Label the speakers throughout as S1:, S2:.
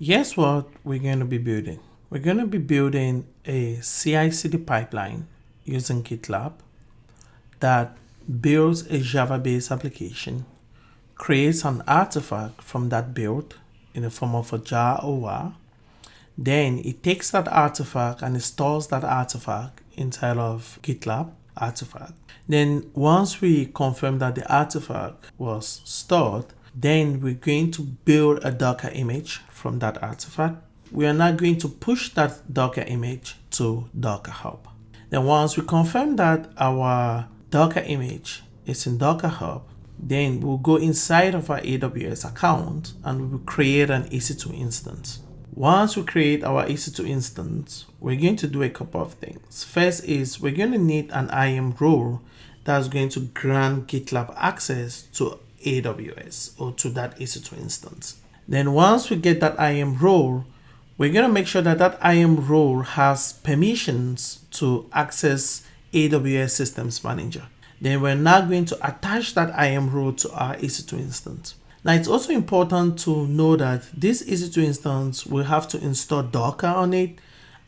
S1: Here's what we're going to be building. We're going to be building a CI/CD pipeline using GitLab that builds a Java-based application, creates an artifact from that build in the form of a jar OR. Then it takes that artifact and it stores that artifact inside of GitLab artifact. Then once we confirm that the artifact was stored, then we're going to build a Docker image from that artifact. We are now going to push that Docker image to Docker Hub. Then once we confirm that our Docker image is in Docker Hub, then we'll go inside of our AWS account and we will create an EC2 instance. Once we create our EC2 instance, we're going to do a couple of things. First is we're going to need an IAM role that's going to grant GitLab access to AWS or to that EC2 instance. Then once we get that IAM role, we're going to make sure that that IAM role has permissions to access AWS Systems Manager. Then we're now going to attach that IAM role to our EC2 instance. Now it's also important to know that this EC2 instance will have to install Docker on it,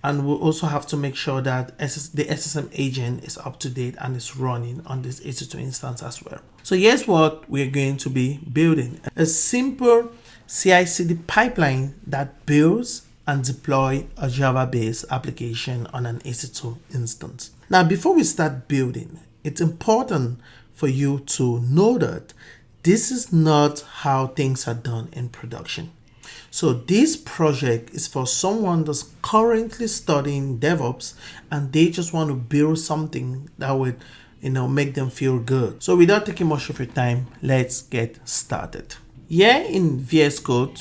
S1: and we'll also have to make sure that the SSM agent is up to date and is running on this EC2 instance as well. So here's what we're going to be building: a simple CI/CD pipeline that builds and deploy a Java-based application on an EC2 instance. Now, before we start building, it's important for you to know that this is not how things are done in production. So this project is for someone that's currently studying DevOps and they just want to build something that would, make them feel good. So without taking much of your time, let's get started. Here in VS Code,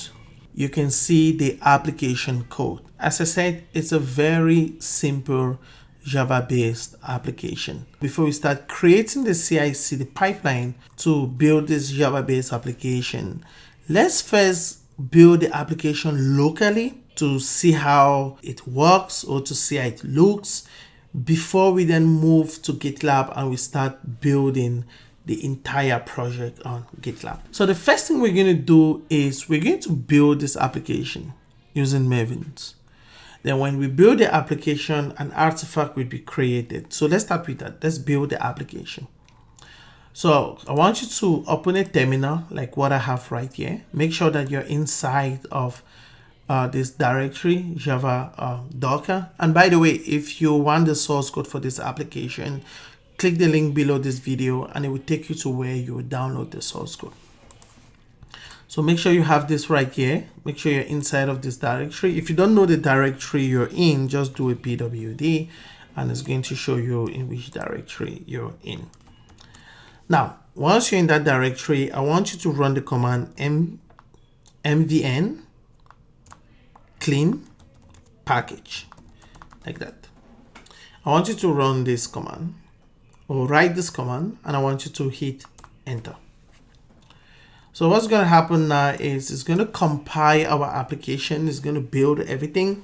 S1: you can see the application code. As I said, it's a very simple Java-based application. Before we start creating the CI/CD pipeline to build this Java-based application, let's first build the application locally to see how it works or to see how it looks before we then move to GitLab and we start building the entire project on GitLab. So the first thing we're going to do is we're going to build this application using Maven. Then when we build the application, an artifact will be created. So let's start with that. Let's build the application. So I want you to open a terminal like what I have right here. Make sure that you're inside of this directory, Java Docker. And by the way, if you want the source code for this application, click the link below this video and it will take you to where you will download the source code. So make sure you have this right here. Make sure you're inside of this directory. If you don't know the directory you're in, just do a pwd and it's going to show you in which directory you're in. Now, once you're in that directory, I want you to run the command mvn clean package, like that. I want you to run this command or write this command and I want you to hit enter. So what's going to happen now is it's going to compile our application, it's going to build everything,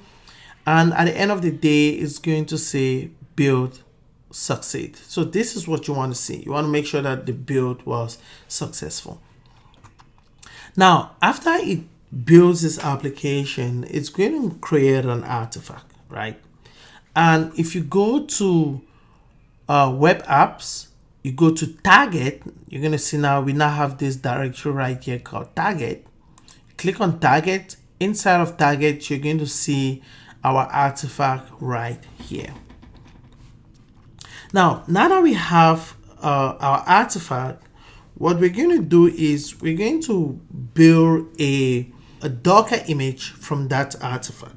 S1: and at the end of the day, it's going to say build succeed. So this is what you want to see. You want to make sure that the build was successful. Now, after it builds this application, it's going to create an artifact, right? And if you go to web apps, you go to target, you're going to see now we now have this directory right here called target. Click on target. Inside of target, you're going to see our artifact right here. Now that we have our artifact, what we're going to do is we're going to build a Docker image from that artifact.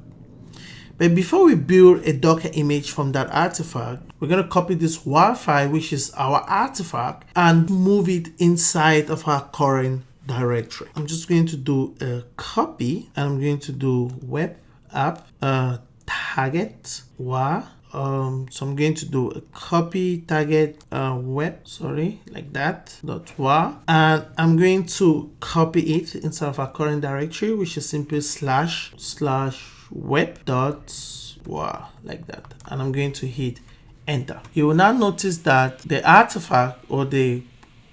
S1: But before we build a Docker image from that artifact, we're going to copy this WAR file, which is our artifact, and move it inside of our current directory. I'm just going to do a copy and I'm going to do web app target WAR. So I'm going to do a copy target like that .war, and I'm going to copy it inside of our current directory, which is simply /web.war, like that, and I'm going to hit enter. You will now notice that the artifact or the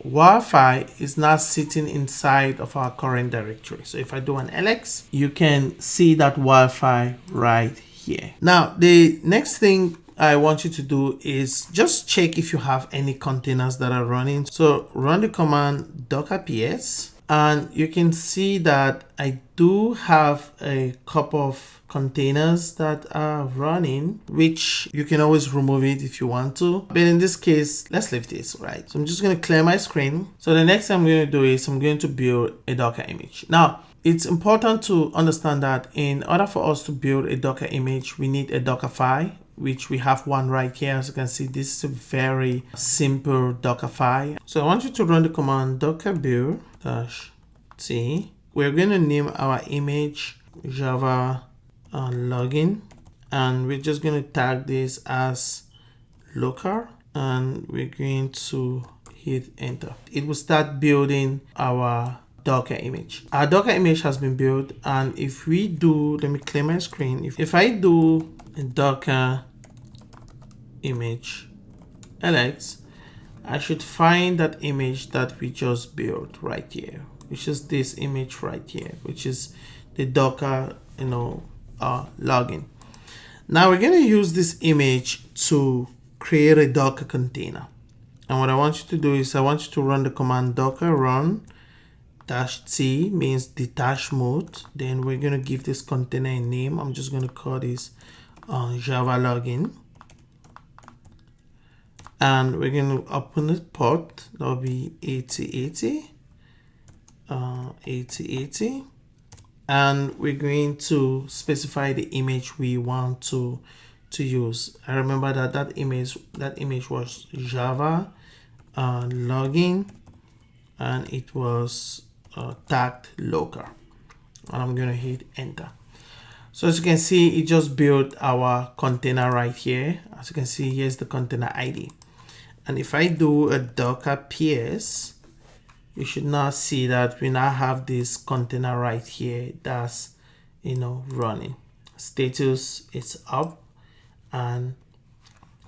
S1: Wi-Fi is not sitting inside of our current directory. So if I do an ls, you can see that Wi-Fi right here. Now, the next thing I want you to do is just check if you have any containers that are running. So run the command docker ps, and you can see that I do have a couple of containers that are running, which you can always remove it if you want to. But in this case, let's leave this, right? So I'm just going to clear my screen. So the next thing I'm going to do is I'm going to build a Docker image. Now, it's important to understand that in order for us to build a Docker image, we need a Dockerfile, which we have one right here. As you can see, this is a very simple Dockerfile. So I want you to run the command docker build -t. We're going to name our image Java login, and we're just going to tag this as local, and we're going to hit enter. It will start building our Docker image. Our Docker image has been built, and if we do, let me clear my screen. If I do a Docker image ls, I should find that image that we just built right here, which is this image right here, which is the Docker, login. Now we're going to use this image to create a Docker container. And what I want you to do is I want you to run the command docker run -t, means detach mode. Then we're going to give this container a name. I'm just going to call this Java login. And we're going to open the port. That'll be 8080. 8080. And we're going to specify the image we want to use. I remember that image was Java login, and it was tagged local. And I'm going to hit enter. So as you can see, it just built our container right here. As you can see, here's the container ID. And if I do a docker ps, you should now see that we now have this container right here that's running. Status is up and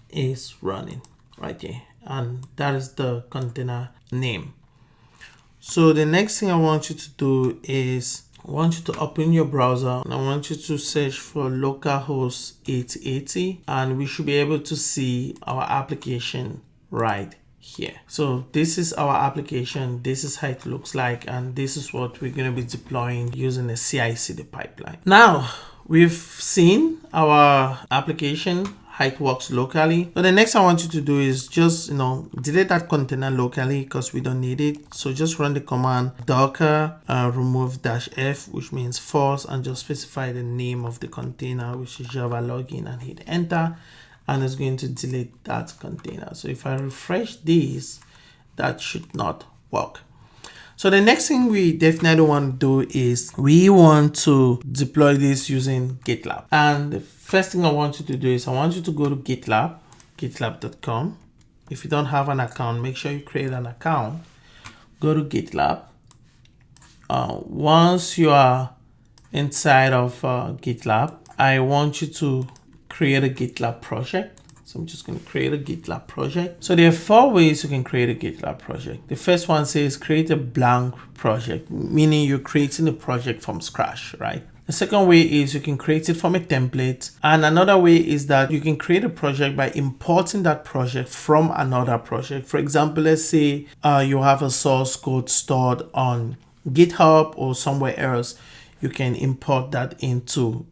S1: is running right here, and that is the container name. So the next thing I want you to do is I want you to open your browser, and I want you to search for localhost 8080, and we should be able to see our application right here. So this is our application. This is how it looks like, and this is what we're going to be deploying using a CI/CD pipeline. Now we've seen our application, how it works locally. So the next I want you to do is just delete that container locally because we don't need it. So just run the command docker remove -f, which means false, and just specify the name of the container, which is Java login, and hit enter. And it's going to delete that container. So if I refresh this, that should not work. So the next thing we definitely want to do is we want to deploy this using GitLab. And the first thing I want you to do is I want you to go to GitLab, gitlab.com. If you don't have an account, make sure you create an account. Go to GitLab. Once you are inside of GitLab, I want you to create a GitLab project. So I'm just going to create a GitLab project. So there are 4 ways you can create a GitLab project. The first one says create a blank project, meaning you're creating a project from scratch, right? The second way is you can create it from a template. And another way is that you can create a project by importing that project from another project. For example, let's say you have a source code stored on GitHub or somewhere else. You can import that into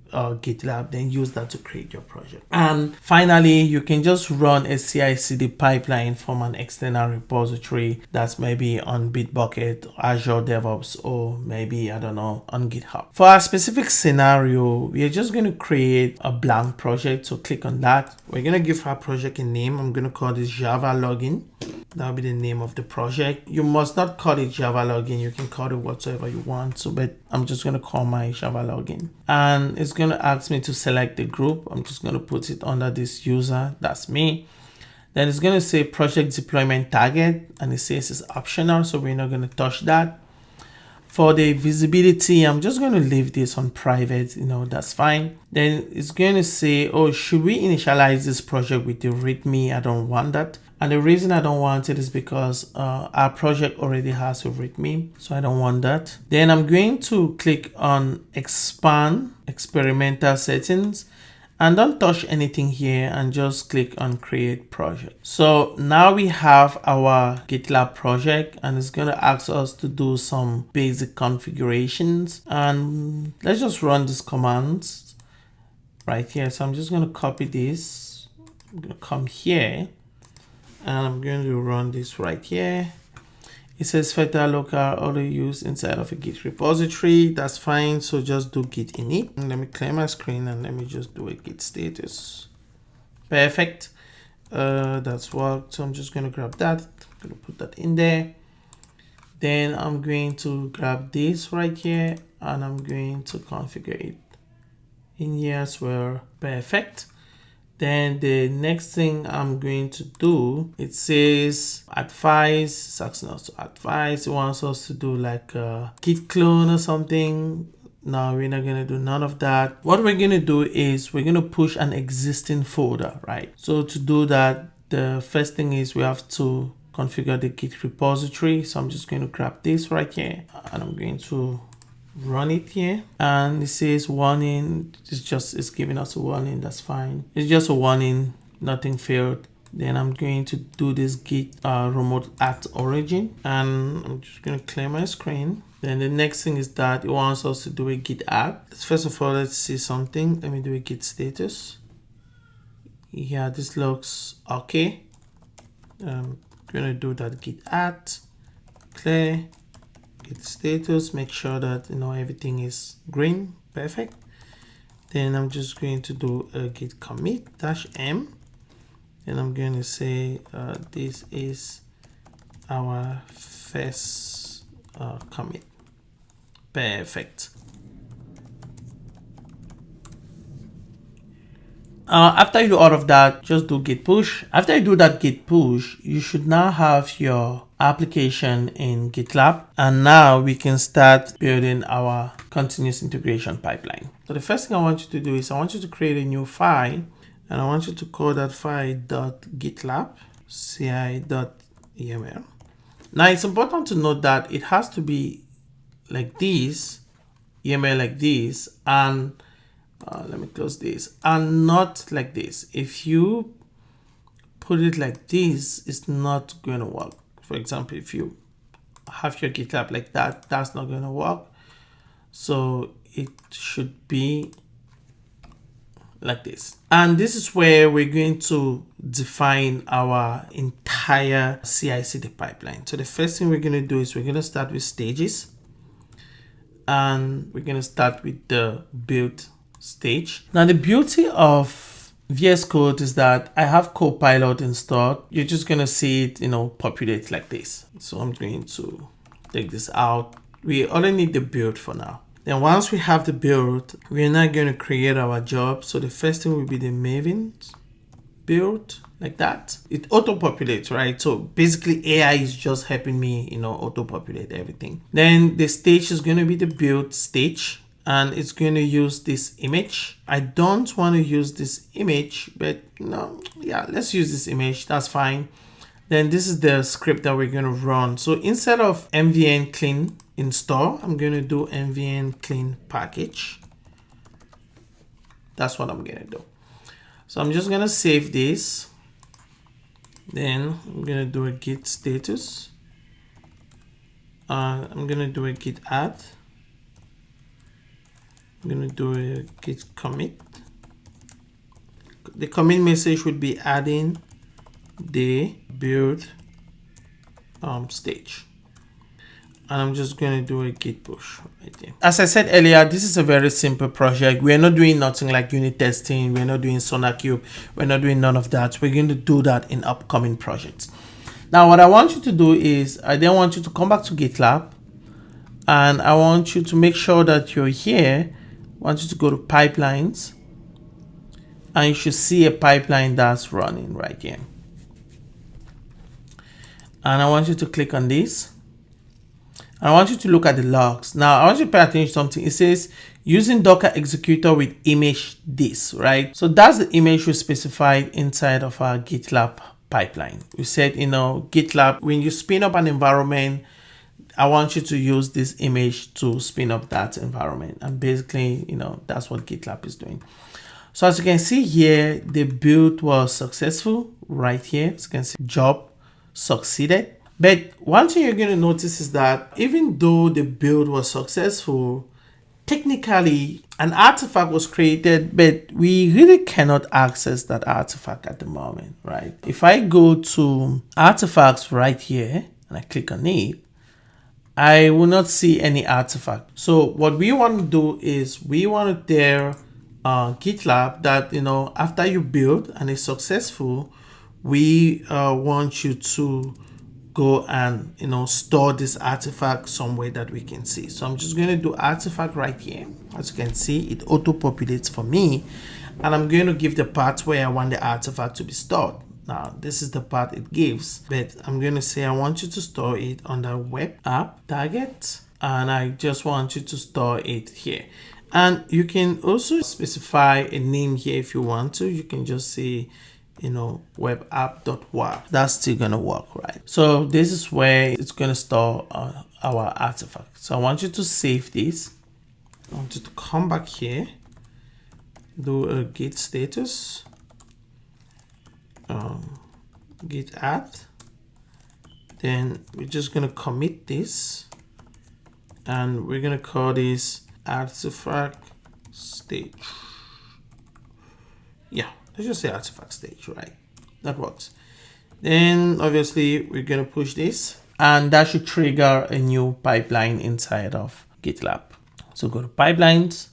S1: GitLab, then use that to create your project. And finally, you can just run a CI/CD pipeline from an external repository that's maybe on Bitbucket, Azure DevOps, or maybe, I don't know, on GitHub. For our specific scenario, we are just going to create a blank project. So click on that. We're going to give our project a name. I'm going to call this Java Login. That'll be the name of the project. You must not call it Java Login. You can call it whatsoever you want. So, but I'm just going to call my Java Login. And it's going to ask me to select the group. I'm just going to put it under this user. That's me. Then it's going to say project deployment target. And it says it's optional. So we're not going to touch that. For the visibility, I'm just going to leave this on private, that's fine. Then it's going to say, oh, should we initialize this project with the README? I don't want that. And the reason I don't want it is because our project already has a README, so I don't want that. Then I'm going to click on expand experimental settings, and don't touch anything here, and just click on create project. So now we have our GitLab project, and it's going to ask us to do some basic configurations, and let's just run these commands right here. So I'm just going to copy this. I'm going to come here and I'm going to run this right here. It says federal local auto use inside of a Git repository. That's fine. So just do git init. And let me clear my screen and let me just do a git status. Perfect. That's worked. So I'm just going to grab that. I'm going to put that in there. Then I'm going to grab this right here and I'm going to configure it in here as well. Perfect. Then the next thing I'm going to do, it says advise, it's asking us to advise. It wants us to do like a git clone or something. No, we're not going to do none of that. What we're going to do is we're going to push an existing folder, right? So to do that, the first thing is we have to configure the Git repository. So I'm just going to grab this right here and I'm going to run it here, and it says warning. It's giving us a warning. That's fine. It's just a warning, nothing failed. Then I'm going to do this git remote at origin, and I'm just going to clear my screen. Then the next thing is that it wants us to do a git add. First of all, let's see something. Let me do a git status. Yeah, this looks okay. I'm going to do that git add, clear git status, make sure that everything is green. Perfect. Then I'm just going to do a git commit -m, and I'm going to say this is our first commit. Perfect. After you do all of that, just do git push. After you do that git push, you should now have your application in GitLab, and now we can start building our continuous integration pipeline. So the first thing I want you to do is I want you to create a new file, and I want you to call that file .gitlab ci.yml. Now it's important to note that it has to be like this, YAML like this, and let me close this, and not like this. If you put it like this, it's not going to work. For example, if you have your GitLab like that, that's not going to work. So it should be like this. And this is where we're going to define our entire CI/CD pipeline. So the first thing we're going to do is we're going to start with stages, and we're going to start with the build stage. Now the beauty of VS Code is that I have Copilot installed. You're just going to see it, populate like this. So I'm going to take this out. We only need the build for now. Then once we have the build, we're now going to create our job. So the first thing will be the Maven build, like that. It auto-populates, right? So basically AI is just helping me, auto-populate everything. Then the stage is going to be the build stage, and it's going to use this image. I don't want to use this image, but yeah, let's use this image. That's fine. Then this is the script that we're going to run. So instead of mvn clean install, I'm going to do mvn clean package. That's what I'm going to do. So I'm just going to save this. Then I'm going to do a git status. I'm going to do a git add. I'm going to do a git commit. The commit message would be adding the build stage. And I'm just going to do a git push right there. As I said earlier, this is a very simple project. We're not doing nothing like unit testing. We're not doing SonarQube. We're not doing none of that. We're going to do that in upcoming projects. Now, what I want you to do is I then want you to come back to GitLab, and I want you to make sure that you're here. I want you to go to pipelines, and you should see a pipeline that's running right here. And I want you to click on this. I want you to look at the logs. Now, I want you to pay attention to something. It says using Docker executor with image this, right? So that's the image we specified inside of our GitLab pipeline. We said, GitLab, when you spin up an environment, I want you to use this image to spin up that environment. And basically, that's what GitLab is doing. So as you can see here, the build was successful right here. As you can see, job succeeded. But one thing you're going to notice is that even though the build was successful, technically an artifact was created, but we really cannot access that artifact at the moment, right? If I go to artifacts right here and I click on it, I will not see any artifact. So what we want to do is we want to tell GitLab that, after you build and it's successful, we want you to go and store this artifact somewhere that we can see. So I'm just going to do artifact right here. As you can see, it auto populates for me, and I'm going to give the path where I want the artifact to be stored. Now this is the path it gives, but I'm going to say I want you to store it under web app target, and I just want you to store it here. And you can also specify a name here if you want to. You can just say web app.war. That's still gonna work, right? So this is where it's gonna store our artifact. So I want you to save this. I want you to come back here, do a git status, git add. Then we're just gonna commit this, and we're gonna call this artifact stage. Yeah, let's just say artifact stage, right? That works. Then obviously we're gonna push this, and that should trigger a new pipeline inside of GitLab. So go to pipelines.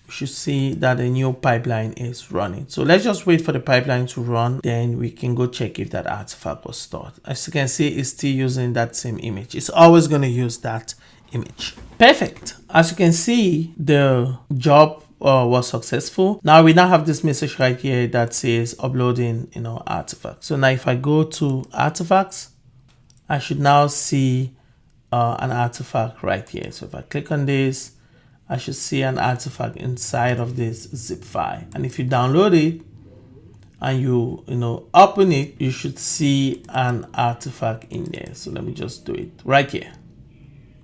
S1: You should see that a new pipeline is running. So let's just wait for the pipeline to run, then we can go check if that artifact was stored. As you can see, it's still using that same image. It's always going to use that image. Perfect. As you can see, the job was successful. Now we now have this message right here that says uploading artifacts. So now if I go to artifacts, I should now see an artifact right here. So if I click on this, I should see an artifact inside of this zip file. And if you download it and you open it, you should see an artifact in there. So let me just do it right here.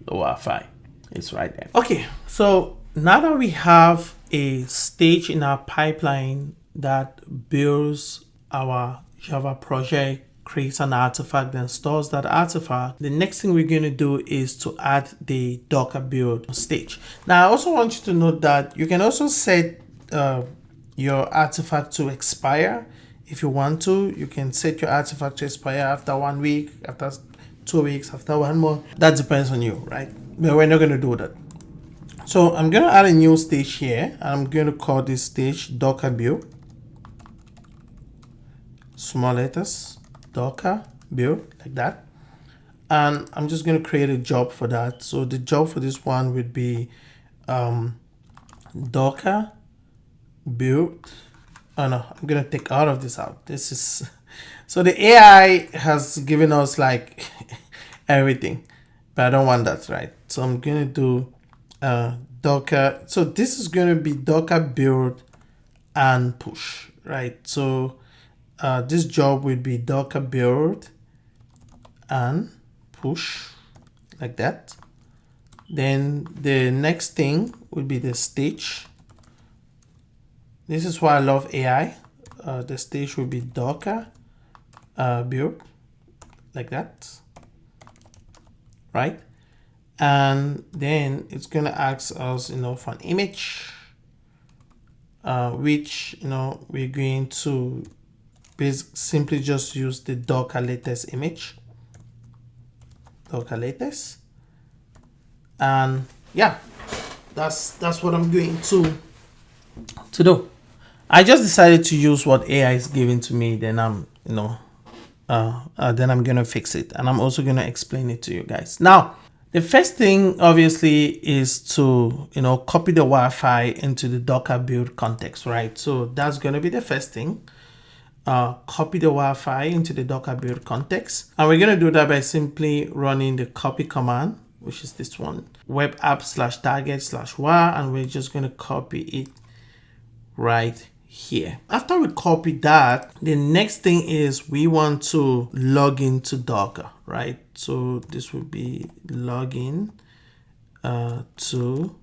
S1: The Wi-Fi, it's right there. Okay, so now that we have a stage in our pipeline that builds our Java project, creates an artifact, then stores that artifact, the next thing we're going to do is to add the Docker build stage. Now I also want you to note that you can also set your artifact to expire. If you want to, you can set your artifact to expire after 1 week, after 2 weeks, after 1 month. That depends on you, right? But we're not going to do that. So I'm going to add a new stage here. I'm going to call this stage Docker build. Small letters, Docker build, like that. And I'm just going to create a job for that. So the job for this one would be Docker build. Oh no, I'm going to take all of this out. This is, so the AI has given us like everything, but I don't want that, right? So I'm going to do Docker. So this is going to be Docker build and push, right? So this job would be Docker build and push, like that. Then the next thing would be the stage. This is why I love AI. The stage will be Docker build, like that, right? And then it's gonna ask us, for an image, which we're going to simply just use the Docker latest image, Docker latest, and yeah, that's what I'm going to do. I just decided to use what AI is giving to me. Then I'm then I'm gonna fix it, and I'm also gonna explain it to you guys. Now the first thing obviously is to copy the Wi-Fi into the Docker build context, right? So that's gonna be the first thing. Copy the Wi-Fi into the Docker build context, and we're gonna do that by simply running the copy command, which is this one, web app /target/var, and we're just gonna copy it right here. After we copy that, the next thing is we want to log into Docker, right? So this would be login to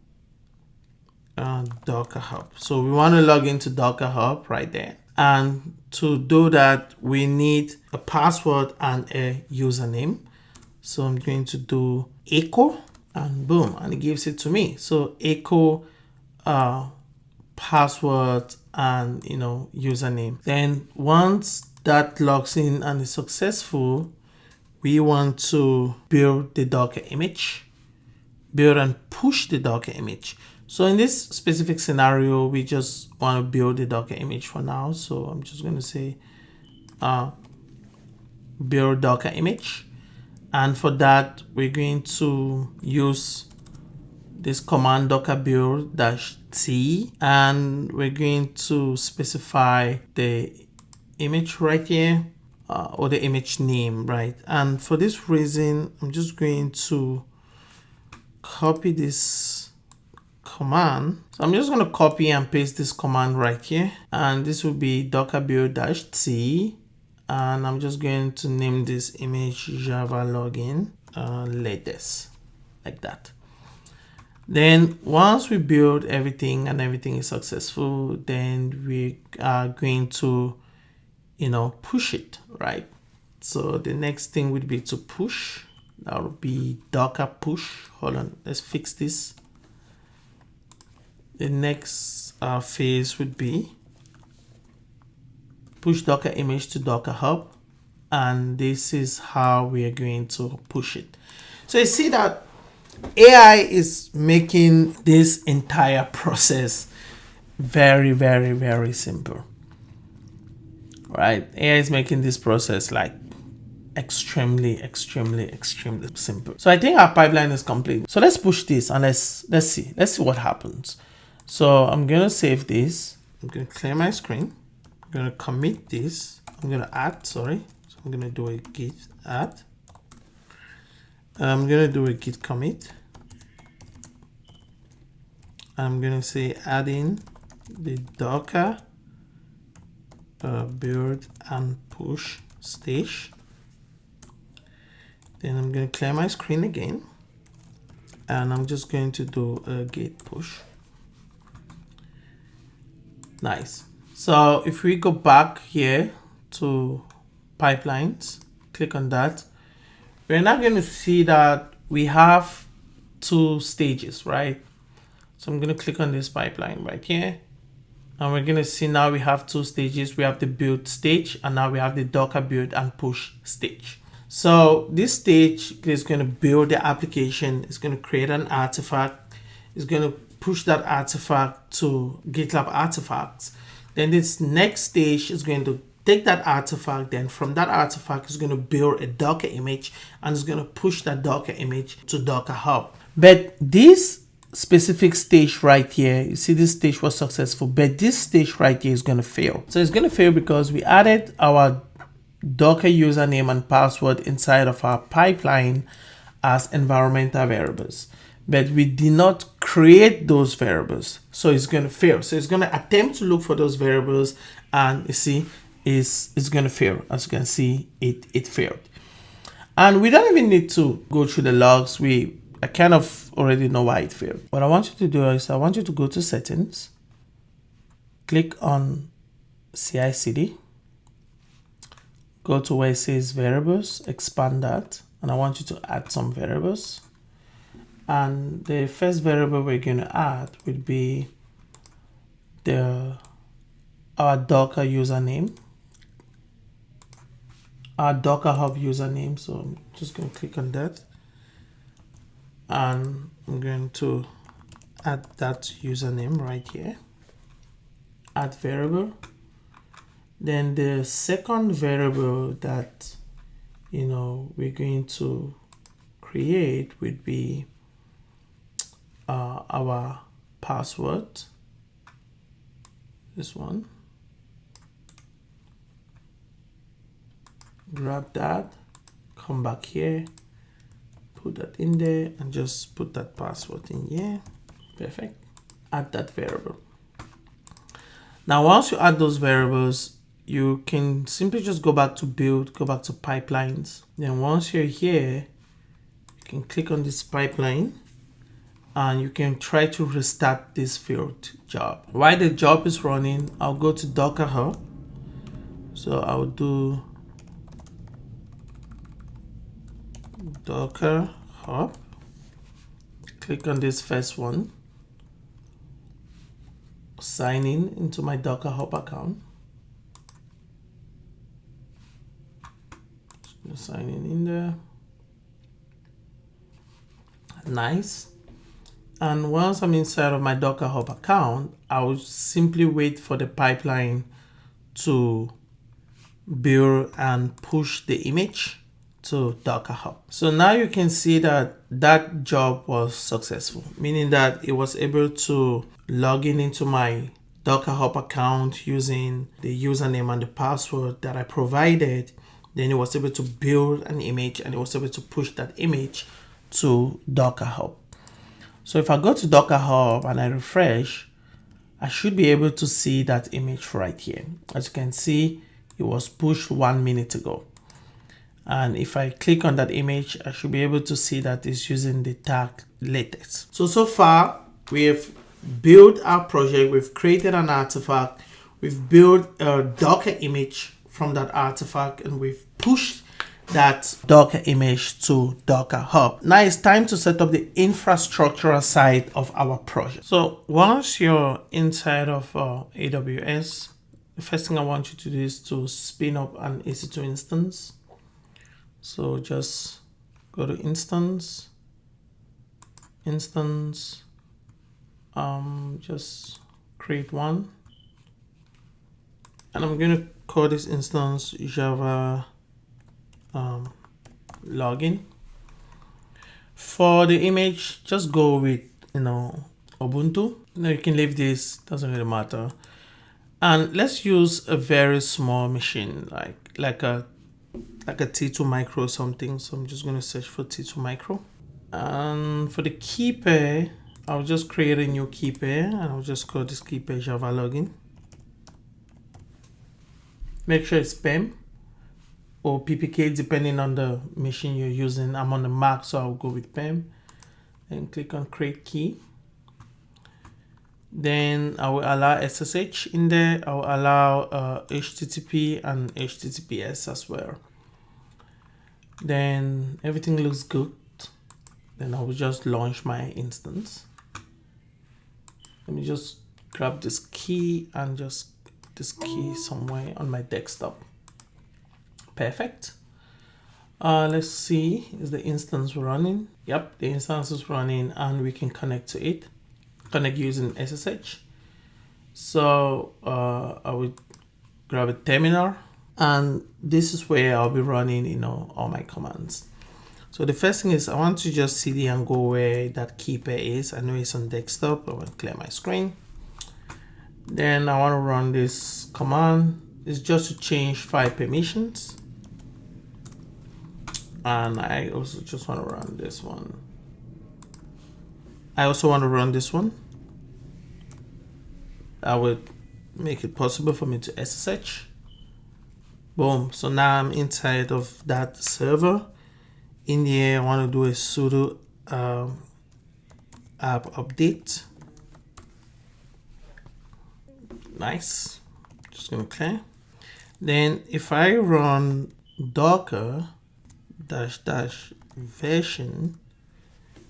S1: Docker Hub. So we want to log into Docker Hub right there. And to do that, we need a password and a username. So I'm going to do echo and boom, and it gives it to me. So echo password and username. Then once that logs in and is successful, we want to build the Docker image, build and push the Docker image. So in this specific scenario, we just want to build the Docker image for now. So I'm just going to say build Docker image. And for that, we're going to use this command docker build -t, and we're going to specify the image right here, or the image name, right? And for this reason, I'm just going to copy this command. So I'm just going to copy and paste this command right here, and this will be docker build -t, and I'm just going to name this image Java login latest, like that. Then once we build everything and everything is successful, then we are going to push it, right? So the next thing would be to push. That would be docker push. Hold on, let's fix this. The next phase would be push Docker image to Docker Hub, and this is how we are going to push it. So you see that AI is making this entire process very, very, very simple, right? AI is making this process like extremely simple. So I think our pipeline is complete. So let's push this and let's see what happens. So I'm gonna save this. I'm gonna clear my screen. I'm gonna commit this. I'm gonna add, sorry. So I'm gonna do a git add. I'm gonna do a git commit. I'm gonna say add in the Docker build and push stage. Then I'm gonna clear my screen again, and I'm just going to do a git push. Nice. So if we go back here to pipelines, click on that, we're now going to see that we have two stages, right? So I'm going to click on this pipeline right here, and we're going to see now we have two stages. We have the build stage, and now we have the Docker build and push stage. So this stage is going to build the application. It's going to create an artifact. It's going to push that artifact to GitLab artifacts. Then this next stage is going to take that artifact. Then from that artifact, it's going to build a Docker image, and it's going to push that Docker image to Docker Hub. But this specific stage right here, you see this stage was successful, but this stage right here is going to fail. So it's going to fail because we added our Docker username and password inside of our pipeline as environmental variables, but we did not create those variables. So it's going to fail. So it's going to attempt to look for those variables, and you see it's going to fail. As you can see, it failed. And we don't even need to go through the logs. I kind of already know why it failed. What I want you to do is I want you to go to settings, click on CI/CD, go to where it says variables, expand that, and I want you to add some variables. And the first variable we're going to add would be our Docker username, our Docker Hub username. So I'm just going to click on that, and I'm going to add that username right here, add variable. Then the second variable that we're going to create would be our password, this one. Grab that, come back here, put that in there, and just put that password in here. Perfect. Add that variable. Now, once you add those variables, you can simply just go back to build, go back to pipelines. Then once you're here, you can click on this pipeline and you can try to restart this failed job. While the job is running, I'll go to Docker Hub. So I'll do Docker Hub. Click on this first one. Sign in into my Docker Hub account. Just sign in there. Nice. And once I'm inside of my Docker Hub account, I will simply wait for the pipeline to build and push the image to Docker Hub. So now you can see that that job was successful, meaning that it was able to log in into my Docker Hub account using the username and the password that I provided. Then it was able to build an image and it was able to push that image to Docker Hub. So if I go to Docker Hub and I refresh, I should be able to see that image right here. As you can see, it was pushed 1 minute ago. And if I click on that image, I should be able to see that it's using the tag latest. So far, we've built our project, we've created an artifact, we've built a Docker image from that artifact, and we've pushed that Docker image to Docker Hub. Now it's time to set up the infrastructural side of our project. So once you're inside of AWS, the first thing I want you to do is to spin up an EC2 instance. So just go to instance, just create one. And I'm going to call this instance Java login. For the image, just go with, Ubuntu. Now you can leave this, doesn't really matter. And let's use a very small machine, like a T2 micro or something. So I'm just going to search for T2 micro. And for the key pair, I'll just create a new key pair and I'll just call this key pair Java login. Make sure it's PEM or PPK depending on the machine you're using. I'm on the Mac, so I'll go with PEM. Then click on create key. Then I will allow SSH in there. I will allow HTTP and HTTPS as well. Then everything looks good. Then I will just launch my instance. Let me just grab this key and just this key somewhere on my desktop. Perfect. Let's see, is the instance running? Yep, the instance is running and we can connect to it. Connect using SSH. So I will grab a terminal and this is where I'll be running, all my commands. So the first thing is I want to just cd and go where that key pair is. I know it's on desktop. I will clear my screen. Then I want to run this command. It's just to change file permissions. And I also just want to run this one. I also want to run this one. That would make it possible for me to SSH. Boom. So now I'm inside of that server. In here, I want to do a sudo app update. Nice. Just gonna clear. Then if I run docker -- version,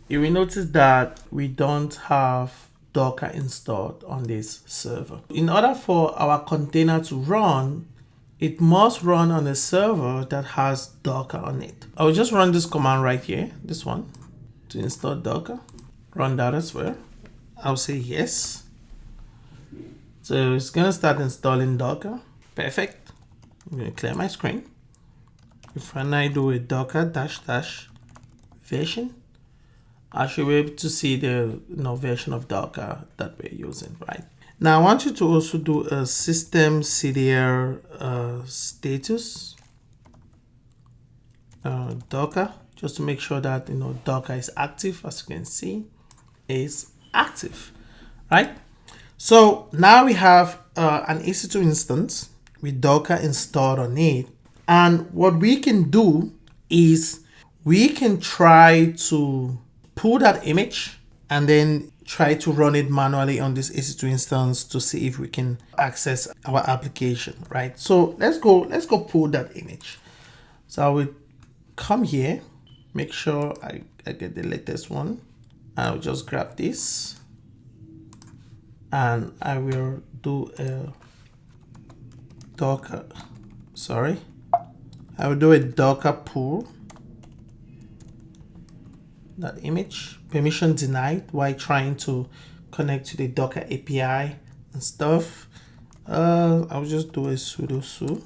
S1: you will notice that we don't have Docker installed on this server. In order for our container to run, it must run on a server that has Docker on it. I will just run this command right here, this one, to install Docker. Run that as well. I'll say yes. So it's gonna start installing Docker. Perfect. I'm gonna clear my screen. If I do a docker -- version, I should be able to see the version of Docker that we're using, right? Now I want you to also do a systemctl status Docker, just to make sure that Docker is active. As you can see, is active, right? So now we have an EC2 instance with Docker installed on it. And what we can do is we can try to pull that image and then try to run it manually on this EC2 instance to see if we can access our application, right? So let's go pull that image. So I will come here, make sure I get the latest one. I'll just grab this and I will do a Docker, I will do a Docker pull that image, permission denied while trying to connect to the Docker API and stuff. I'll just do a sudo su,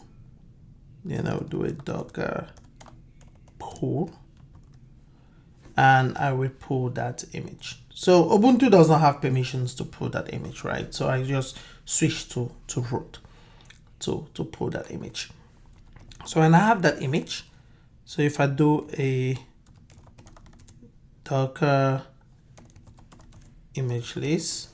S1: then I'll do a Docker pull and I will pull that image. So Ubuntu does not have permissions to pull that image, right? So I just switch to root to pull that image. So when I have that image, so if I do a Docker image list,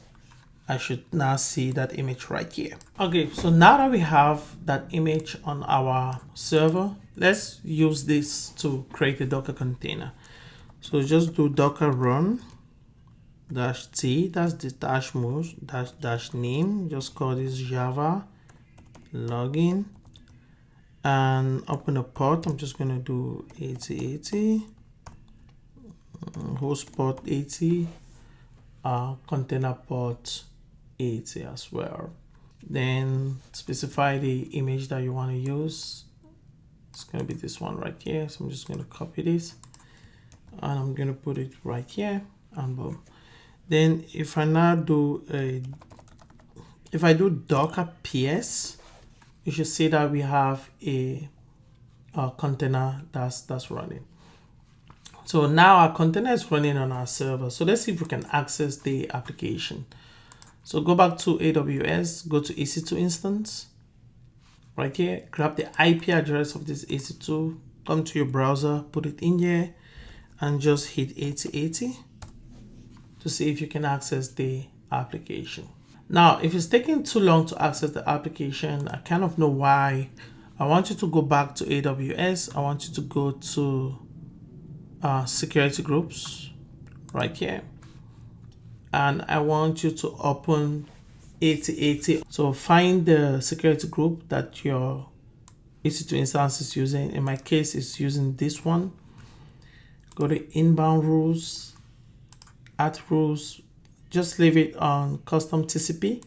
S1: I should now see that image right here. Okay, so now that we have that image on our server, let's use this to create a Docker container. So just do Docker run -t, that's the dash mode, dash name, just call this Java login and open a port. I'm just gonna do 8080, host port 80, container port 80 as well. Then specify the image that you want to use. It's gonna be this one right here. So I'm just gonna copy this and I'm gonna put it right here and boom. Then if I now do if I do Docker ps, you should see that we have a container that's running. So now our container is running on our server. So let's see if we can access the application. So go back to AWS, go to EC2 instance, right here, grab the IP address of this EC2, come to your browser, put it in here, and just hit 8080 to see if you can access the application. Now, if it's taking too long to access the application, I kind of know why. I want you to go back to AWS. I want you to go to security groups right here. And I want you to open 8080. So find the security group that your EC2 instance is using. In my case, it's using this one. Go to inbound rules, add rules, just leave it on custom TCP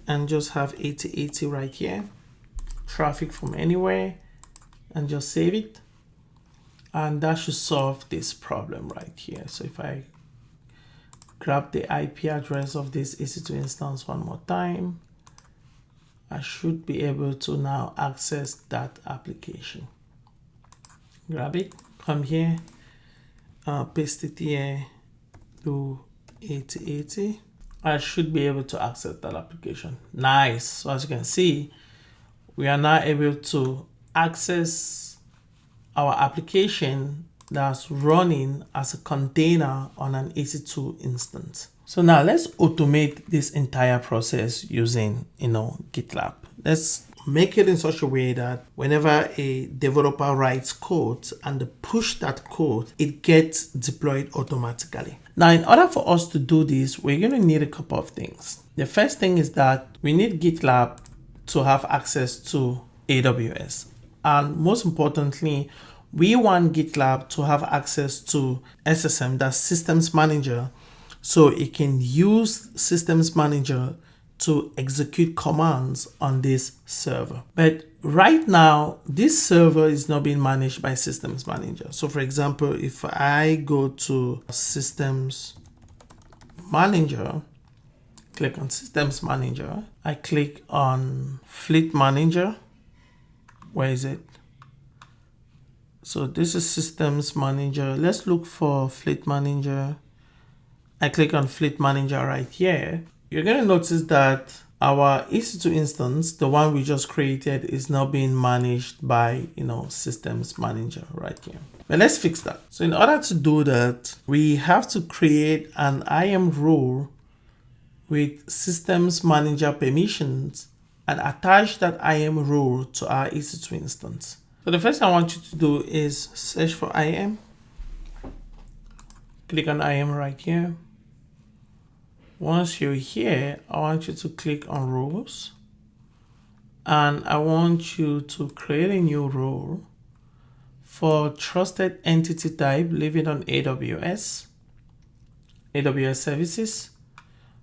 S1: and just have 8080 right here. Traffic from anywhere and just save it. And that should solve this problem right here. So if I grab the IP address of this EC2 instance one more time, I should be able to now access that application. Grab it, come here, paste it here, do 8080. I should be able to access that application. Nice. So as you can see, we are now able to access our application that's running as a container on an EC2 instance. So now let's automate this entire process using, GitLab. Let's make it in such a way that whenever a developer writes code and they push that code, it gets deployed automatically. Now, in order for us to do this, we're going to need a couple of things. The first thing is that we need GitLab to have access to AWS. And most importantly, we want GitLab to have access to SSM, that's Systems Manager, so it can use Systems Manager to execute commands on this server. But right now, this server is not being managed by Systems Manager. So for example, if I go to Systems Manager, click on Systems Manager, I click on Fleet Manager. Where is it? So this is Systems Manager. Let's look for Fleet Manager. I click on Fleet Manager right here. You're going to notice that our EC2 instance, the one we just created, is now being managed by, Systems Manager right here. But let's fix that. So in order to do that, we have to create an IAM role with systems manager permissions and attach that IAM role to our EC2 instance. So the first thing I want you to do is search for IAM. Click on IAM right here. Once you're here, I want you to click on roles. And I want you to create a new role for trusted entity type, leave it on AWS services.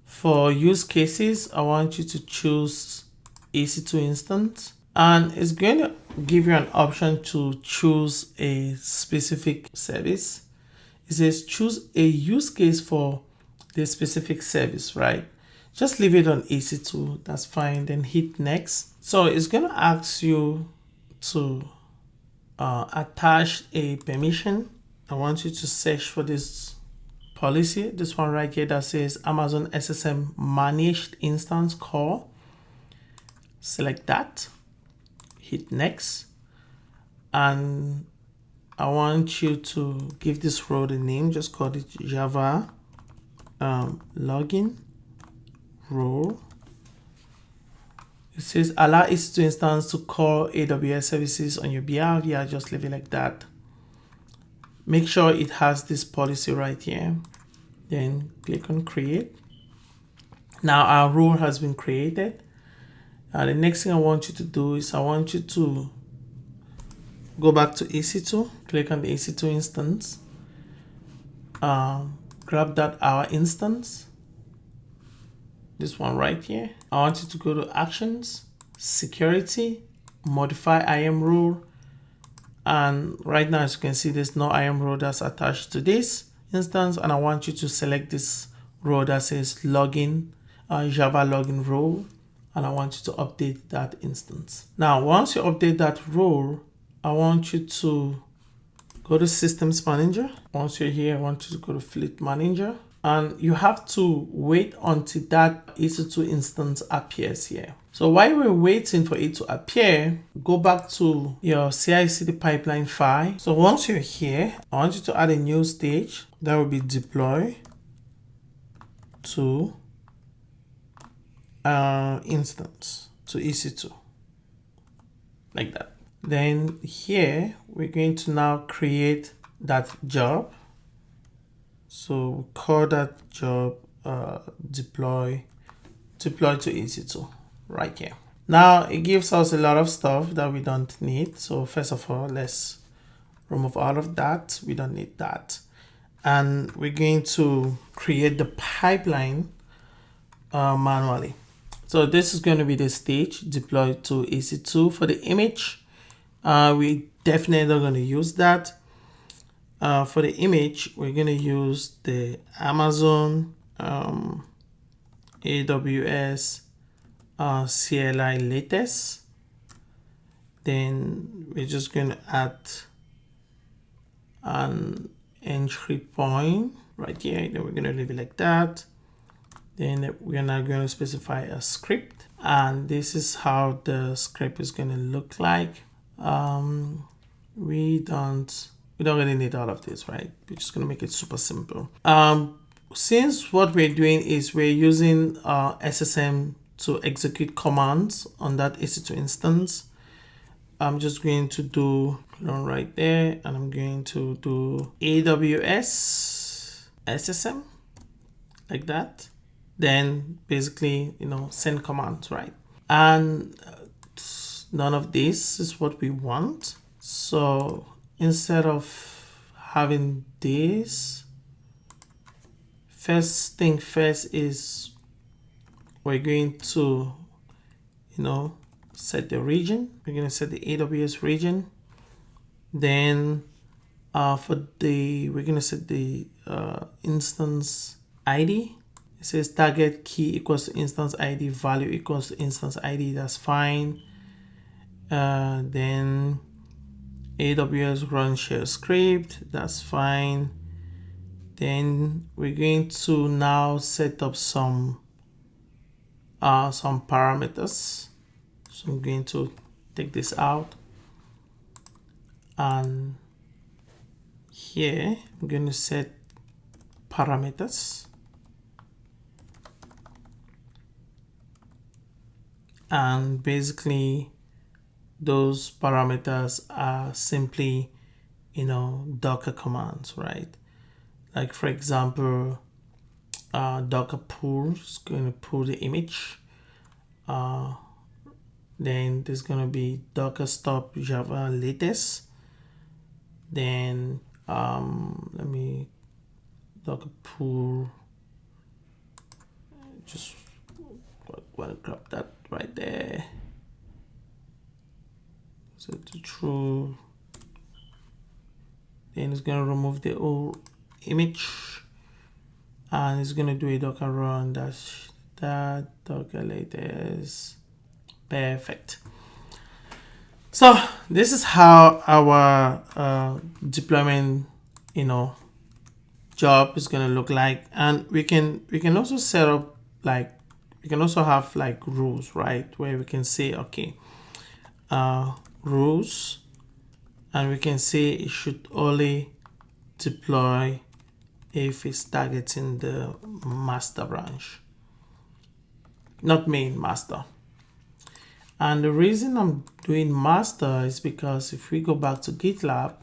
S1: For use cases, I want you to choose EC2 instance, and it's going to give you an option to choose a specific service. It says choose a use case for the specific service, right? Just leave it on EC2, that's fine, then hit next. So it's going to ask you to attach a permission. I want you to search for this policy, this one right here that says Amazon SSM managed instance core. Select that, hit next, and I want you to give this role a name. Just call it Java login role. It says allow EC2 instance to call AWS services on your behalf. Yeah, just leave it like that. Make sure it has this policy right here. Then click on create. Now our role has been created. The next thing I want you to do is I want you to go back to EC2, click on the EC2 instance, grab that our instance, this one right here. I want you to go to actions, security, modify IAM role, and right now as you can see there's no IAM role that's attached to this instance, and I want you to select this role that says login, Java login role, and I want you to update that instance. Now once you update that role, I want you to go to systems manager. Once you're here, I want you to go to fleet manager, and you have to wait until that EC2 instance appears here. So while we're waiting for it to appear, go back to your CI/CD pipeline file. So once you're here, I want you to add a new stage that will be deploy to instance to EC2, like that. Then here we're going to now create that job. So we call that job deploy to EC2 right here. Now it gives us a lot of stuff that we don't need. So first of all, let's remove all of that. We don't need that. And we're going to create the pipeline manually. So this is going to be the stage deploy to EC2. For the image, we definitely not going to use that. For the image, we're going to use the Amazon AWS CLI latest. Then we're just going to add an entry point right here. Then we're going to leave it like that. Then we're now going to specify a script, and this is how the script is going to look like. We don't really need all of this, right? We're just going to make it super simple. Since what we're doing is we're using SSM to execute commands on that EC2 instance, I'm just going to do right there, and I'm going to do AWS SSM like that. Then basically, send commands, right? And none of this is what we want. So instead of having this, first thing first is we're going to, set the region. We're going to set the AWS region. Then we're going to set the instance ID. It says target key equals to instance ID, value equals to instance ID. That's fine. Then AWS run share script. That's fine. Then we're going to now set up some parameters. So I'm going to take this out, and here I'm going to set parameters. And basically those parameters are simply, Docker commands, right? Like for example, Docker pull is going to pull the image. Then there's going to be Docker stop Java latest. Then let me Docker pull. Just want to grab that right there. Set to true. Then it's going to remove the old image, and it's going to do a Docker run dash that Docker latest. Perfect. So this is how our deployment, job is going to look like. And we can also set up, like, we can also have like rules, right, where we can say, okay, rules, and we can say it should only deploy if it's targeting the master branch, not main, master. And the reason I'm doing master is because if we go back to GitLab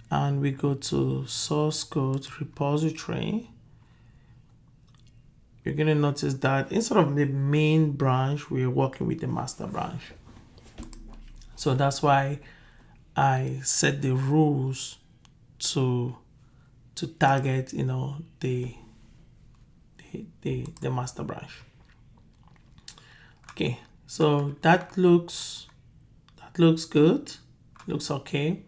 S1: and we go to source code repository, you're going to notice that instead of the main branch, we're working with the master branch. So that's why I set the rules to target, the master branch. Okay, so that looks good, looks okay.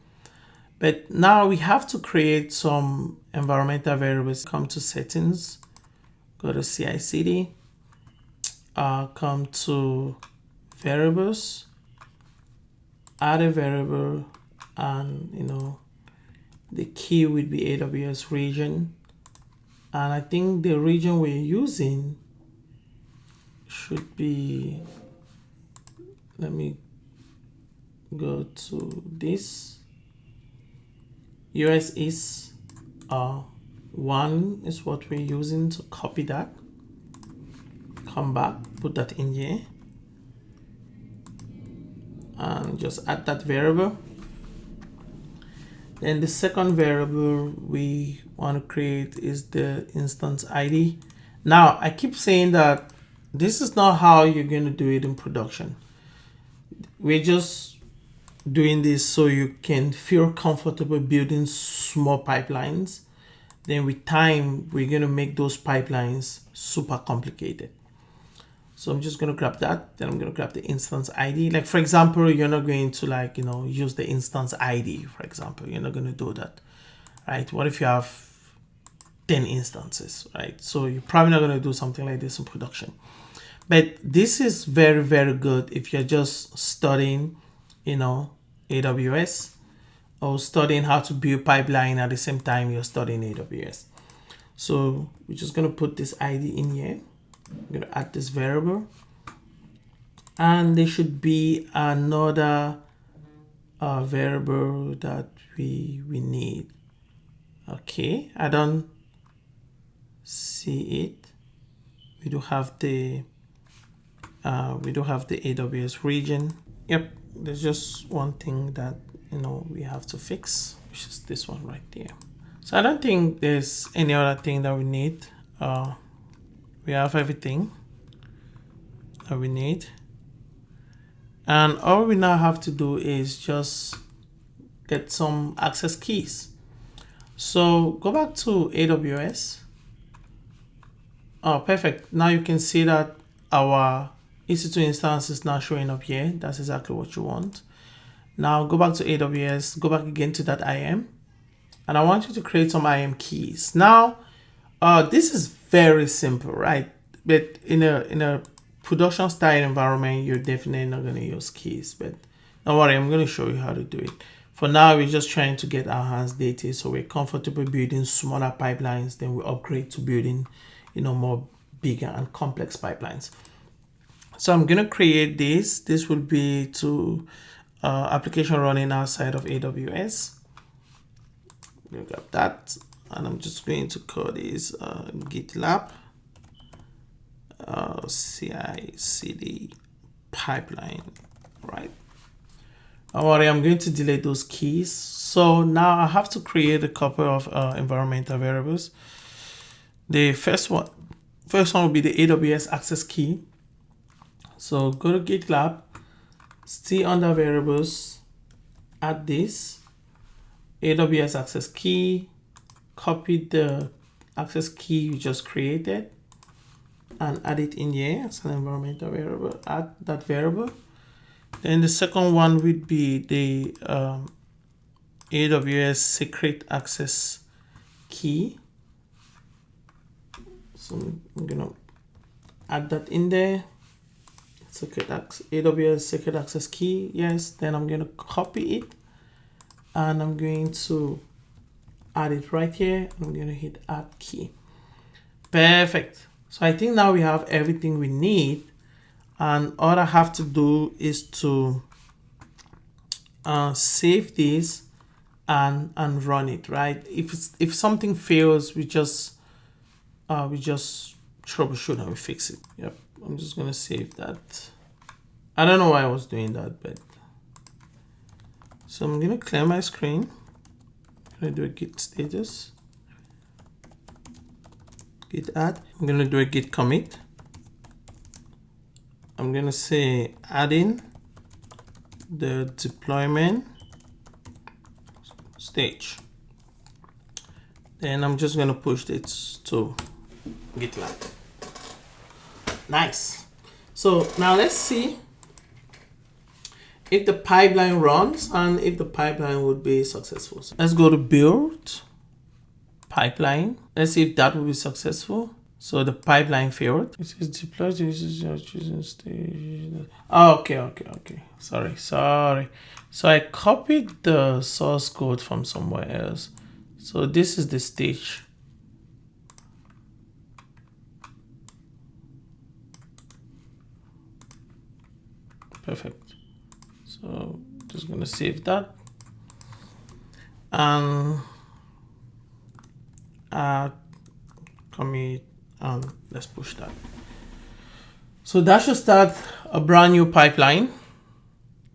S1: But now we have to create some environmental variables. Come to settings, go to CI/CD, come to variables, add a variable, and the key would be AWS region. And I think the region we're using should be, let me go to this. US is 1 is what we're using, so copy that, come back, put that in here, and just add that variable. Then the second variable we want to create is the instance ID. Now I keep saying that this is not how you're going to do it in production. We're just doing this so you can feel comfortable building small pipelines. Then with time, we're going to make those pipelines super complicated. So I'm just going to grab that. Then I'm going to grab the instance ID. Like for example, you're not going to use the instance ID, for example. You're not going to do that, right? What if you have 10 instances, right? So you're probably not going to do something like this in production. But this is very, very good if you're just studying, AWS, or studying how to build pipeline at the same time you're studying AWS. So we're just going to put this ID in here. I'm going to add this variable. And there should be another variable that we need. Okay, I don't see it. We do have the AWS region. Yep, there's just one thing that we have to fix, which is this one right there. So I don't think there's any other thing that we need. We have everything that we need, and all we now have to do is just get some access keys. So go back to AWS. Oh, perfect. Now you can see that our EC2 instance is now showing up here. That's exactly what you want. Now go back to AWS, go back again to that IAM, and I want you to create some IAM keys. Now, this is very simple, right? But in a production style environment, you're definitely not going to use keys. But don't worry, I'm going to show you how to do it. For now, we're just trying to get our hands dirty, so we're comfortable building smaller pipelines. Then we upgrade to building, more bigger and complex pipelines. So I'm going to create this. This will be to application running outside of AWS. I'm going to grab that, and I'm just going to call this GitLab CI/CD pipeline, right? Don't worry, I'm going to delete those keys. So now I have to create a couple of environmental variables. The first one will be the AWS access key. So go to GitLab, stay under variables, add this AWS access key, copy the access key you just created and add it in here as an environmental variable. Add that variable. Then the second one would be the AWS secret access key. So I'm gonna add that in there. AWS secret access key, yes. Then I'm gonna copy it and I'm going to add it right here. I'm gonna hit add key. Perfect. So I think now we have everything we need, and all I have to do is to save this and run it, right? If something fails, we just troubleshoot and we fix it. Yep. I'm just gonna save that. I don't know why I was doing that, but so I'm gonna clear my screen. I'm gonna do a git status, git add. I'm gonna do a git commit. I'm gonna say adding the deployment stage. Then I'm just gonna push it to GitLab. Nice. So now let's see if the pipeline runs and if the pipeline would be successful. So let's go to build pipeline. Let's see if that will be successful. So the pipeline failed. It is deployed to users choosing stage. Oh, okay. Sorry. So I copied the source code from somewhere else. So this is the stage. Perfect. So just gonna save that and commit and let's push that. So that should start a brand new pipeline.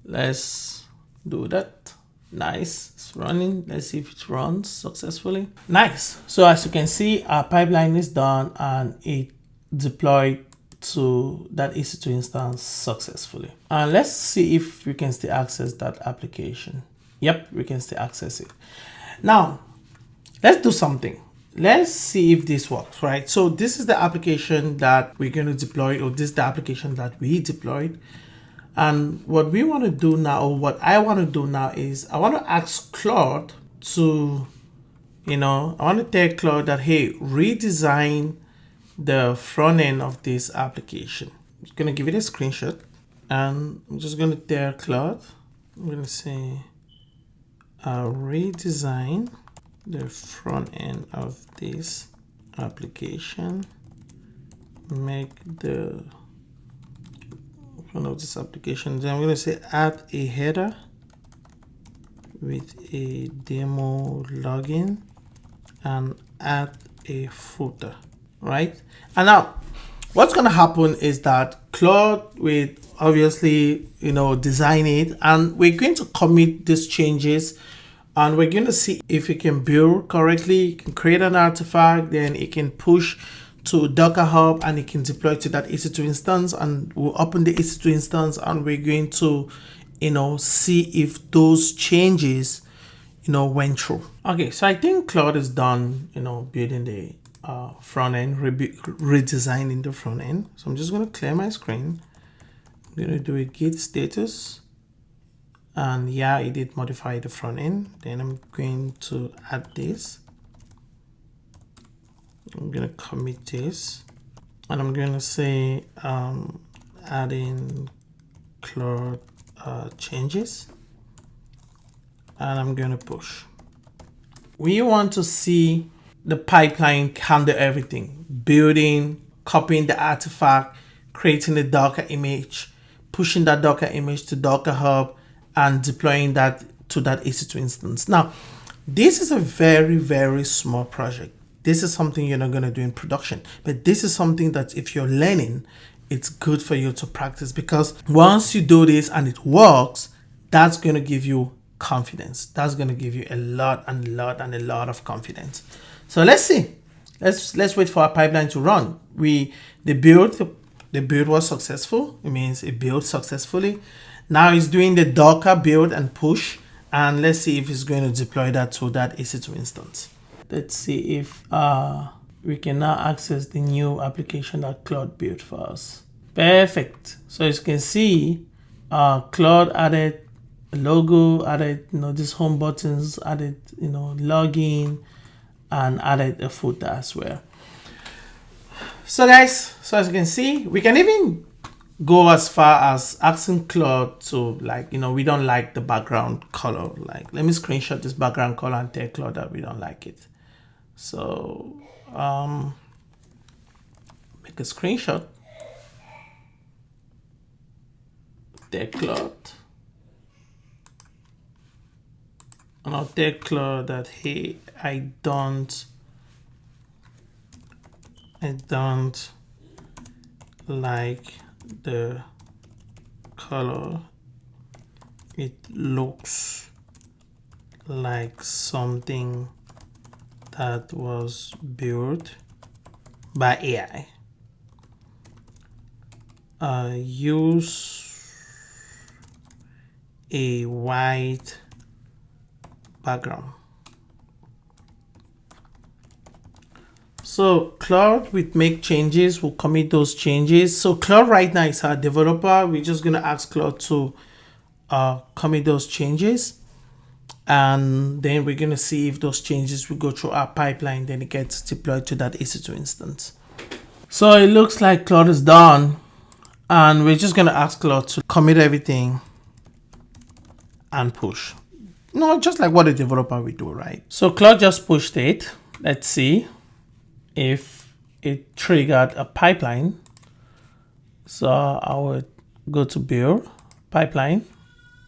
S1: Let's do that. Nice, it's running. Let's see if it runs successfully. Nice. So as you can see, our pipeline is done and it deployed to that EC2 instance successfully. And let's see if we can still access that application. Yep, we can still access it. Now, let's do something. Let's see if this works, right? So this is the application that we're going to deploy, or this is the application that we deployed. And what we want to do now, or what I want to do now is I want to ask Claude to, I want to tell Claude that, hey, redesign the front end of this application. I'm just going to give it a screenshot and I'm just going to tell Claude, I'm going to say redesign the front end of this application, make the front of this application. Then I'm going to say add a header with a demo login and add a footer, right? And now what's going to happen is that Claude will obviously, design it, and we're going to commit these changes and we're going to see if it can build correctly. It can create an artifact, then it can push to Docker Hub and it can deploy to that EC2 instance, and we'll open the EC2 instance and we're going to, see if those changes, went through. Okay, so I think Claude is done, building the front end, redesigning the front end. So I'm just going to clear my screen. I'm going to do a git status. And yeah, it did modify the front end. Then I'm going to add this. I'm going to commit this. And I'm going to say adding Claude changes. And I'm going to push. We want to see the pipeline handle everything: building, copying the artifact, creating a Docker image, pushing that Docker image to Docker Hub, and deploying that to that EC2 instance. Now, this is a very, very small project. This is something you're not going to do in production, but this is something that if you're learning, it's good for you to practice, because once you do this and it works, that's going to give you confidence. That's going to give you a lot of confidence. So let's see. Let's wait for our pipeline to run. The build was successful. It means it built successfully. Now it's doing the Docker build and push, and let's see if it's going to deploy that to that EC2 instance. Let's see if we can now access the new application that Claude built for us. Perfect. So as you can see, Claude added a logo, added these home buttons, added login, and added a footer as well. So guys, so as you can see, we can even go as far as asking Claude to, like, we don't like the background color. Like, let me screenshot this background color and tell Claude that we don't like it. So make a screenshot. Tell Claude. And I'll tell Claude that, hey, I don't like the color. It looks like something that was built by AI. Use a white background. So Claude will make changes, we'll commit those changes. So Claude right now is our developer. We're just going to ask Claude to commit those changes. And then we're going to see if those changes will go through our pipeline, then it gets deployed to that EC2 instance. So it looks like Claude is done. And we're just going to ask Claude to commit everything and push. Just like what a developer would do, right? So Claude just pushed it. Let's see if it triggered a pipeline. So I would go to build pipeline.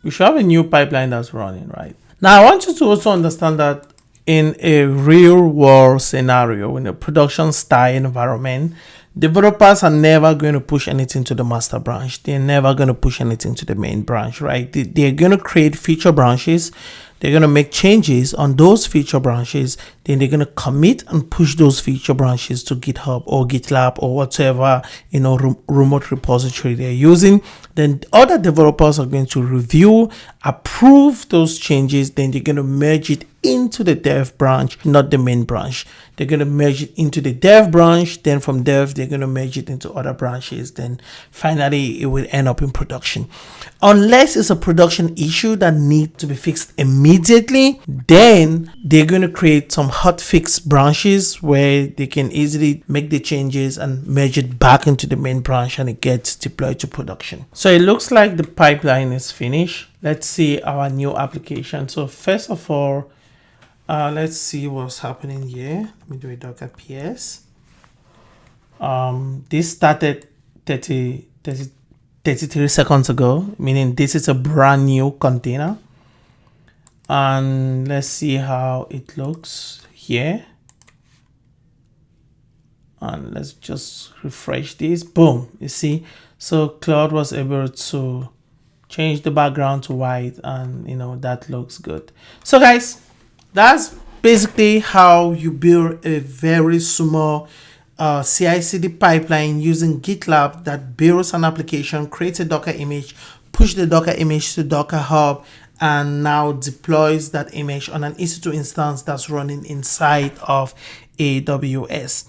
S1: We should have a new pipeline that's running, right? Now I want you to also understand that in a real world scenario, in a production style environment, developers are never going to push anything to the master branch. They're never going to push anything to the main branch, right? They're going to create feature branches. They're going to make changes on those feature branches. Then they're going to commit and push those feature branches to GitHub or GitLab or whatever, remote repository they're using. Then other developers are going to review, approve those changes. Then they're going to merge it into the dev branch, not the main branch. They're going to merge it into the dev branch. Then from dev, they're going to merge it into other branches. Then finally, it will end up in production. Unless it's a production issue that needs to be fixed immediately, then they're going to create some hotfix branches where they can easily make the changes and merge it back into the main branch, and it gets deployed to production. So it looks like the pipeline is finished. Let's see our new application. So first of all, let's see what's happening here. Let me do a Docker PS. This started 33 seconds ago, meaning this is a brand new container. And let's see how it looks here. And let's just refresh this. Boom, you see. So Claude was able to change the background to white, and that looks good. So guys, that's basically how you build a very small CI/CD pipeline using GitLab that builds an application, creates a Docker image, push the Docker image to Docker Hub, and now deploys that image on an EC2 instance that's running inside of AWS.